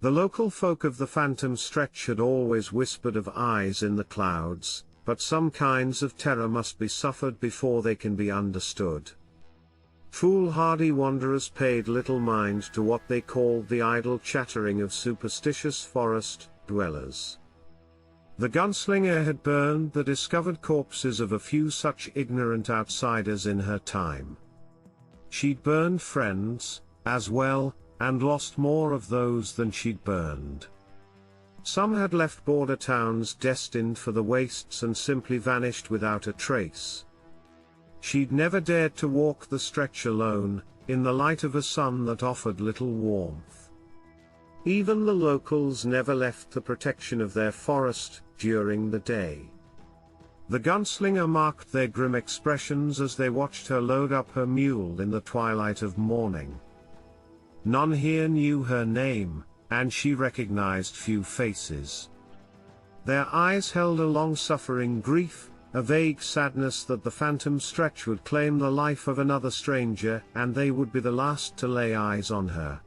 The local folk of the phantom stretch had always whispered of eyes in the clouds, but some kinds of terror must be suffered before they can be understood. Foolhardy wanderers paid little mind to what they called the idle chattering of superstitious forest dwellers. The gunslinger had burned the discovered corpses of a few such ignorant outsiders in her time. She'd burned friends, as well, and lost more of those than she'd burned. Some had left border towns destined for the wastes and simply vanished without a trace. She'd never dared to walk the stretch alone, in the light of a sun that offered little warmth. Even the locals never left the protection of their forest during the day. The gunslinger marked their grim expressions as they watched her load up her mule in the twilight of morning. None here knew her name, and she recognized few faces. Their eyes held a long-suffering grief, a vague sadness that the phantom stretch would claim the life of another stranger and they would be the last to lay eyes on her.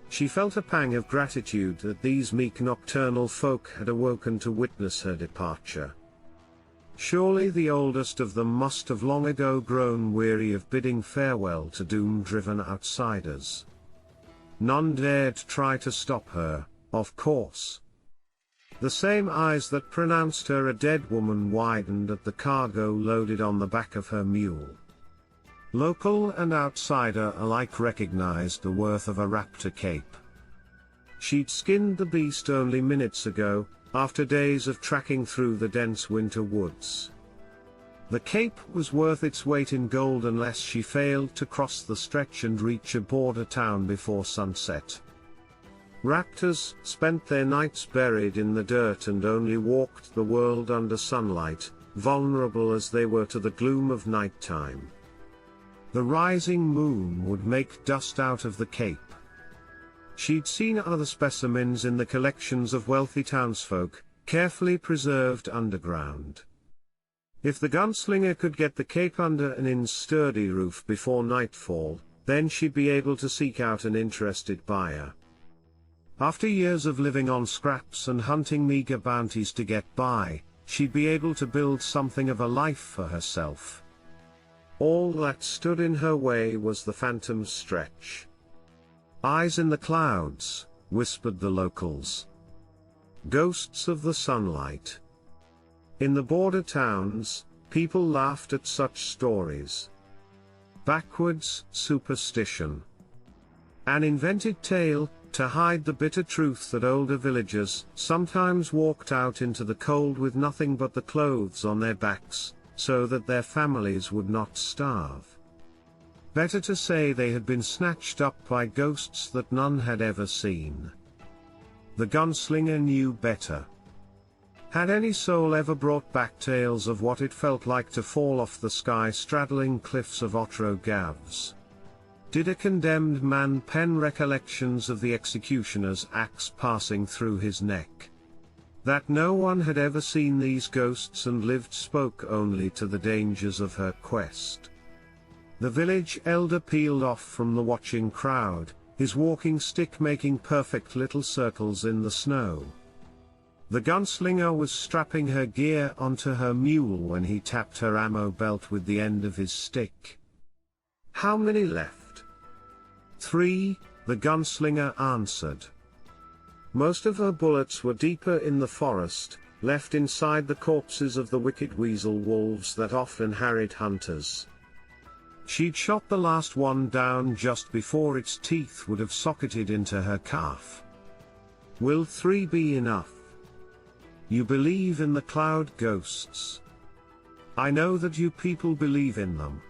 She felt a pang of gratitude that these meek nocturnal folk had awoken to witness her departure. Surely the oldest of them must have long ago grown weary of bidding farewell to doom-driven outsiders. None dared try to stop her, of course. The same eyes that pronounced her a dead woman widened at the cargo loaded on the back of her mule. Local and outsider alike recognized the worth of a raptor cape. She'd skinned the beast only minutes ago, after days of tracking through the dense winter woods. The cape was worth its weight in gold unless she failed to cross the stretch and reach a border town before sunset. Raptors spent their nights buried in the dirt and only walked the world under sunlight, vulnerable as they were to the gloom of nighttime. The rising moon would make dust out of the cape. She'd seen other specimens in the collections of wealthy townsfolk, carefully preserved underground. If the gunslinger could get the cape under an inn's sturdy roof before nightfall, then she'd be able to seek out an interested buyer. After years of living on scraps and hunting meager bounties to get by, she'd be able to build something of a life for herself. All that stood in her way was the phantom stretch. Eyes in the clouds, whispered the locals. Ghosts of the sunlight. In the border towns, people laughed at such stories. Backwards superstition. An invented tale, to hide the bitter truth that older villagers sometimes walked out into the cold with nothing but the clothes on their backs, so that their families would not starve. Better to say they had been snatched up by ghosts that none had ever seen. The gunslinger knew better. Had any soul ever brought back tales of what it felt like to fall off the sky-straddling cliffs of Otro Gavs? Did a condemned man pen recollections of the executioner's axe passing through his neck? That no one had ever seen these ghosts and lived spoke only to the dangers of her quest. The village elder peeled off from the watching crowd, his walking stick making perfect little circles in the snow. The gunslinger was strapping her gear onto her mule when he tapped her ammo belt with the end of his stick. How many left? 3, the gunslinger answered. Most of her bullets were deeper in the forest, left inside the corpses of the wicked weasel wolves that often harried hunters. She'd shot the last one down just before its teeth would have socketed into her calf. Will 3 be enough? You believe in the cloud ghosts. I know that you people believe in them.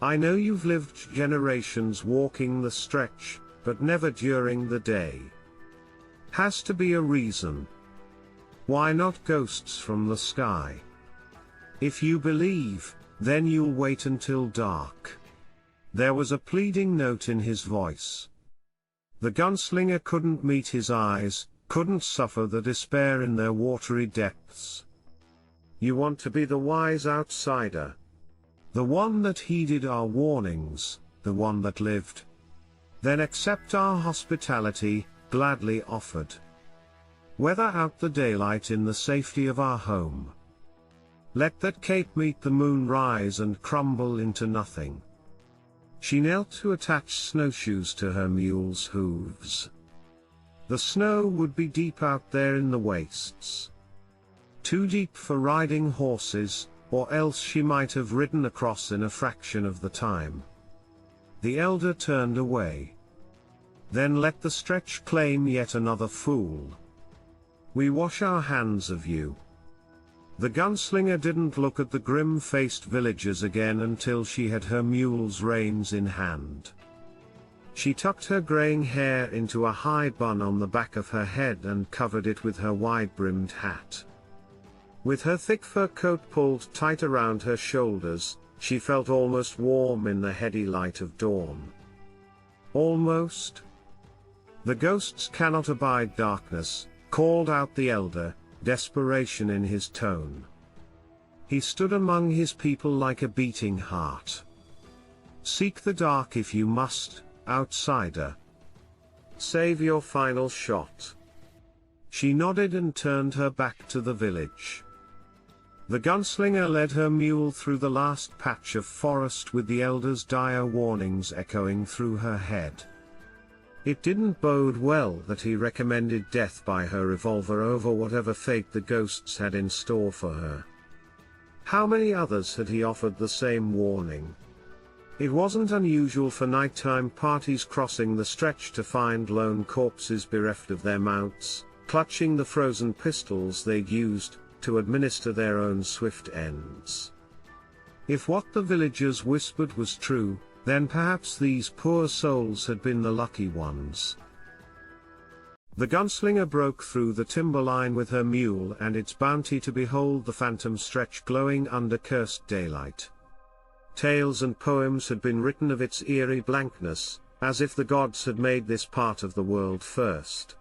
I know you've lived generations walking the stretch, but never during the day. Has to be a reason. Why not ghosts from the sky? If you believe, then you'll wait until dark. There was a pleading note in his voice. The gunslinger couldn't meet his eyes, couldn't suffer the despair in their watery depths. You want to be the wise outsider. The one that heeded our warnings, the one that lived. Then accept our hospitality, gladly offered. Weather out the daylight in the safety of our home. Let that cape meet the moon rise and crumble into nothing. She knelt to attach snowshoes to her mule's hooves. The snow would be deep out there in the wastes. Too deep for riding horses, or else she might have ridden across in a fraction of the time. The elder turned away. Then let the stretch claim yet another fool. We wash our hands of you. The gunslinger didn't look at the grim-faced villagers again until she had her mule's reins in hand. She tucked her graying hair into a high bun on the back of her head and covered it with her wide-brimmed hat. With her thick fur coat pulled tight around her shoulders, she felt almost warm in the heady light of dawn. Almost? The ghosts cannot abide darkness, called out the elder, desperation in his tone. He stood among his people like a beating heart. Seek the dark if you must, outsider. Save your final shot. She nodded and turned her back to the village. The gunslinger led her mule through the last patch of forest with the elder's dire warnings echoing through her head. It didn't bode well that he recommended death by her revolver over whatever fate the ghosts had in store for her. How many others had he offered the same warning? It wasn't unusual for nighttime parties crossing the stretch to find lone corpses bereft of their mounts, clutching the frozen pistols they'd used to administer their own swift ends. If what the villagers whispered was true, then perhaps these poor souls had been the lucky ones. The gunslinger broke through the timberline with her mule and its bounty to behold the phantom stretch glowing under cursed daylight. Tales and poems had been written of its eerie blankness, as if the gods had made this part of the world first.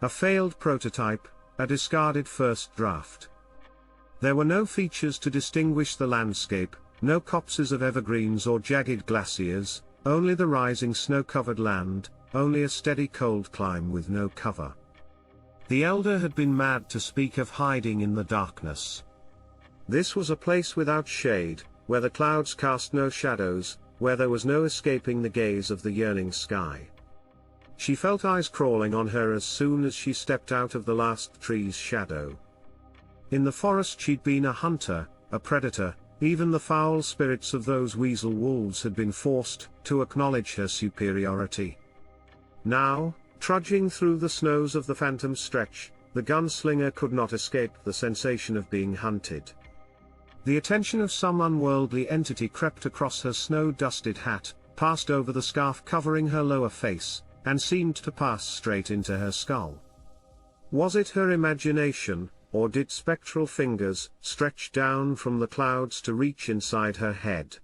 A failed prototype, a discarded first draft. There were no features to distinguish the landscape, no copses of evergreens or jagged glaciers, only the rising snow-covered land, only a steady cold climb with no cover. The elder had been mad to speak of hiding in the darkness. This was a place without shade, where the clouds cast no shadows, where there was no escaping the gaze of the yearning sky. She felt eyes crawling on her as soon as she stepped out of the last tree's shadow. In the forest she'd been a hunter, a predator. Even the foul spirits of those weasel wolves had been forced to acknowledge her superiority. Now, trudging through the snows of the phantom stretch, the gunslinger could not escape the sensation of being hunted. The attention of some unworldly entity crept across her snow-dusted hat, passed over the scarf covering her lower face, and seemed to pass straight into her skull. Was it her imagination, or did spectral fingers stretch down from the clouds to reach inside her head?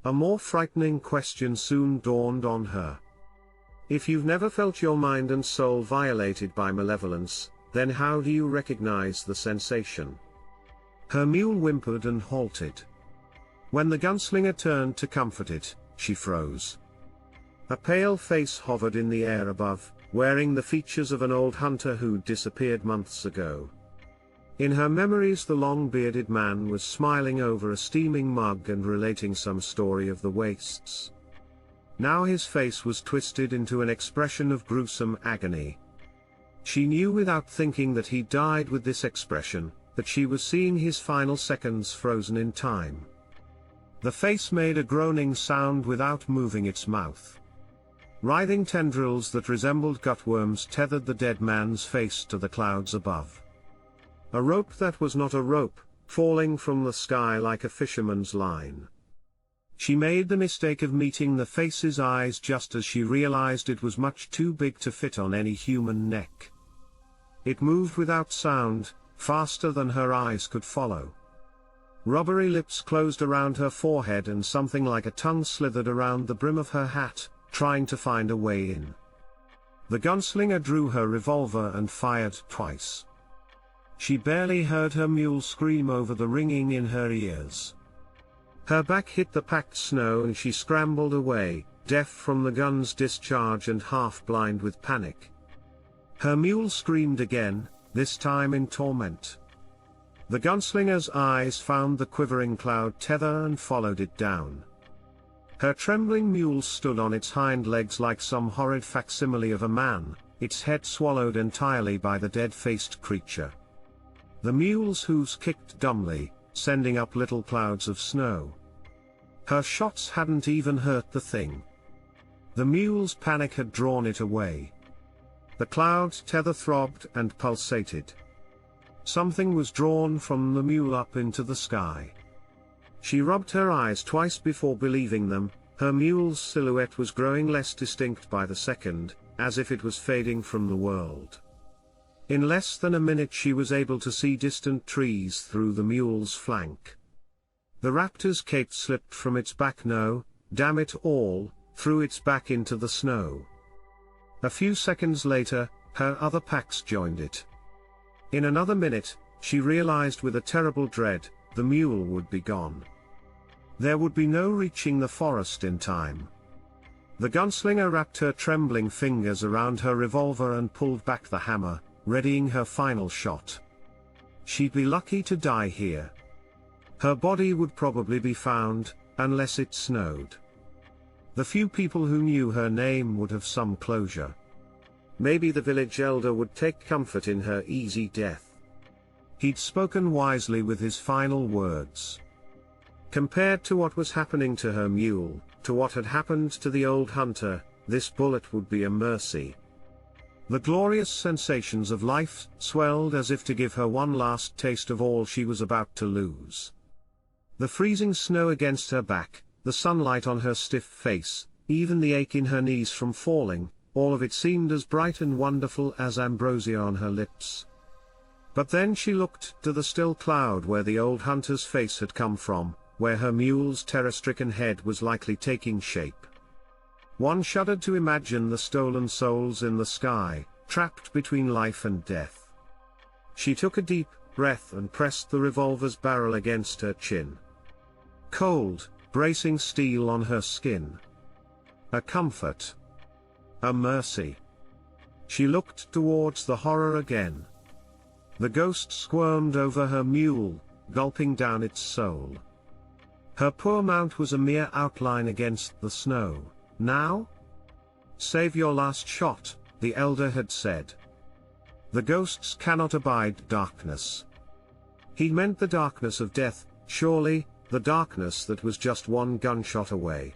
A more frightening question soon dawned on her. If you've never felt your mind and soul violated by malevolence, then how do you recognize the sensation? Her mule whimpered and halted. When the gunslinger turned to comfort it, she froze. A pale face hovered in the air above, wearing the features of an old hunter who'd disappeared months ago. In her memories the long-bearded man was smiling over a steaming mug and relating some story of the wastes. Now his face was twisted into an expression of gruesome agony. She knew without thinking that he died with this expression, that she was seeing his final seconds frozen in time. The face made a groaning sound without moving its mouth. Writhing tendrils that resembled gutworms tethered the dead man's face to the clouds above. A rope that was not a rope, falling from the sky like a fisherman's line. She made the mistake of meeting the face's eyes just as she realized it was much too big to fit on any human neck. It moved without sound, faster than her eyes could follow. Rubbery lips closed around her forehead and something like a tongue slithered around the brim of her hat, trying to find a way in. The gunslinger drew her revolver and fired twice. She barely heard her mule scream over the ringing in her ears. Her back hit the packed snow and she scrambled away, deaf from the gun's discharge and half blind with panic. Her mule screamed again, this time in torment. The gunslinger's eyes found the quivering cloud tether and followed it down. Her trembling mule stood on its hind legs like some horrid facsimile of a man, its head swallowed entirely by the dead-faced creature. The mule's hooves kicked dumbly, sending up little clouds of snow. Her shots hadn't even hurt the thing. The mule's panic had drawn it away. The cloud's tether throbbed and pulsated. Something was drawn from the mule up into the sky. She rubbed her eyes twice before believing them. Her mule's silhouette was growing less distinct by the second, as if it was fading from the world. In less than a minute she was able to see distant trees through the mule's flank. The raptor's cape slipped from its back, no, damn it all, threw its back into the snow. A few seconds later, her other packs joined it. In another minute, she realized with a terrible dread, the mule would be gone. There would be no reaching the forest in time. The gunslinger wrapped her trembling fingers around her revolver and pulled back the hammer, readying her final shot. She'd be lucky to die here. Her body would probably be found, unless it snowed. The few people who knew her name would have some closure. Maybe the village elder would take comfort in her easy death. He'd spoken wisely with his final words. Compared to what was happening to her mule, to what had happened to the old hunter, this bullet would be a mercy. The glorious sensations of life swelled as if to give her one last taste of all she was about to lose. The freezing snow against her back, the sunlight on her stiff face, even the ache in her knees from falling, all of it seemed as bright and wonderful as ambrosia on her lips. But then she looked to the still cloud where the old hunter's face had come from, where her mule's terror-stricken head was likely taking shape. One shuddered to imagine the stolen souls in the sky, trapped between life and death. She took a deep breath and pressed the revolver's barrel against her chin. Cold, bracing steel on her skin. A comfort. A mercy. She looked towards the horror again. The ghost squirmed over her mule, gulping down its soul. Her poor mount was a mere outline against the snow. Now? Save your last shot, the elder had said. The ghosts cannot abide darkness. He meant the darkness of death, surely, the darkness that was just one gunshot away.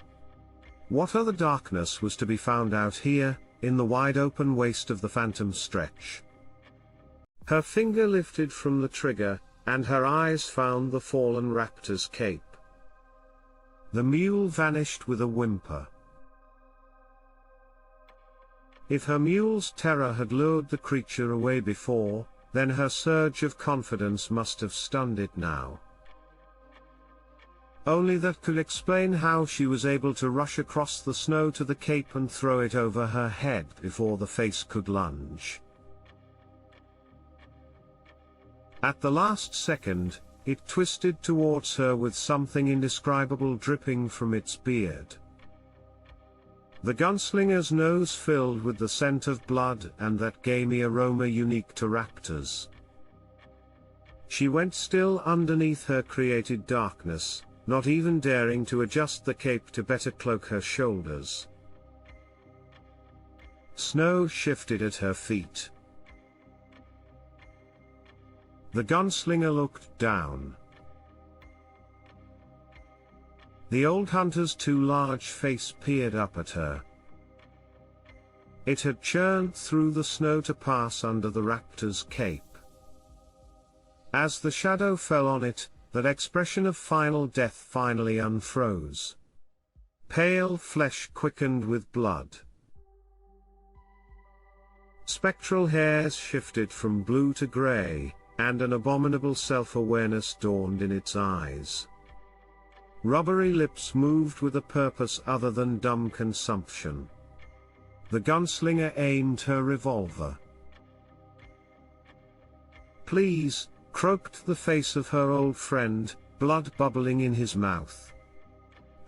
What other darkness was to be found out here, in the wide open waste of the phantom stretch? Her finger lifted from the trigger, and her eyes found the fallen raptor's cape. The mule vanished with a whimper. If her mule's terror had lured the creature away before, then her surge of confidence must have stunned it now. Only that could explain how she was able to rush across the snow to the cape and throw it over her head before the face could lunge. At the last second, it twisted towards her with something indescribable dripping from its beard. The gunslinger's nose filled with the scent of blood and that gamey aroma unique to raptors. She went still underneath her created darkness, not even daring to adjust the cape to better cloak her shoulders. Snow shifted at her feet. The gunslinger looked down. The old hunter's too large face peered up at her. It had churned through the snow to pass under the raptor's cape. As the shadow fell on it, that expression of final death finally unfroze. Pale flesh quickened with blood. Spectral hairs shifted from blue to gray, and an abominable self-awareness dawned in its eyes. Rubbery lips moved with a purpose other than dumb consumption. The gunslinger aimed her revolver. "Please," croaked the face of her old friend, blood bubbling in his mouth.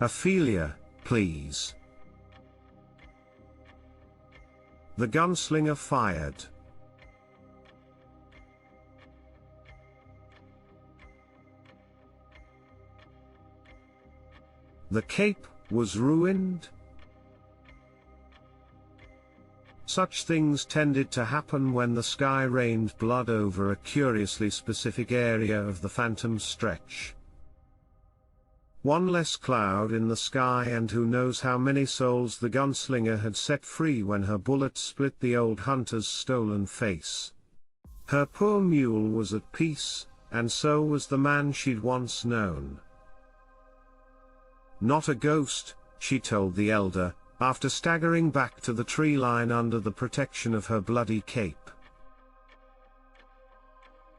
"Ophelia, please." The gunslinger fired. The cape was ruined? Such things tended to happen when the sky rained blood over a curiously specific area of the phantom stretch. One less cloud in the sky, and who knows how many souls the gunslinger had set free when her bullet split the old hunter's stolen face. Her poor mule was at peace, and so was the man she'd once known. Not a ghost, she told the elder, after staggering back to the tree line under the protection of her bloody cape.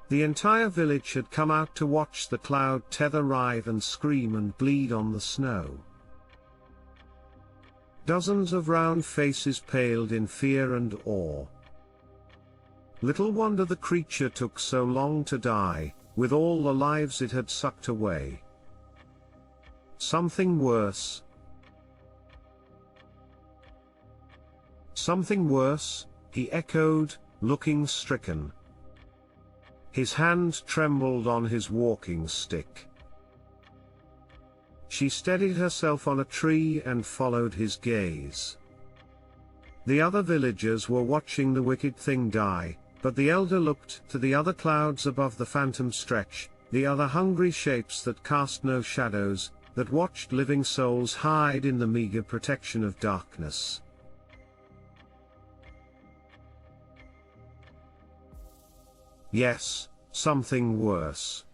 The entire village had come out to watch the cloud tether writhe and scream and bleed on the snow. Dozens of round faces paled in fear and awe. Little wonder the creature took so long to die, with all the lives it had sucked away. Something worse. Something worse, he echoed, looking stricken. His hand trembled on his walking stick. She steadied herself on a tree and followed his gaze. The other villagers were watching the wicked thing die, but the elder looked to the other clouds above the phantom stretch, the other hungry shapes that cast no shadows, that watched living souls hide in the meager protection of darkness. Yes, something worse.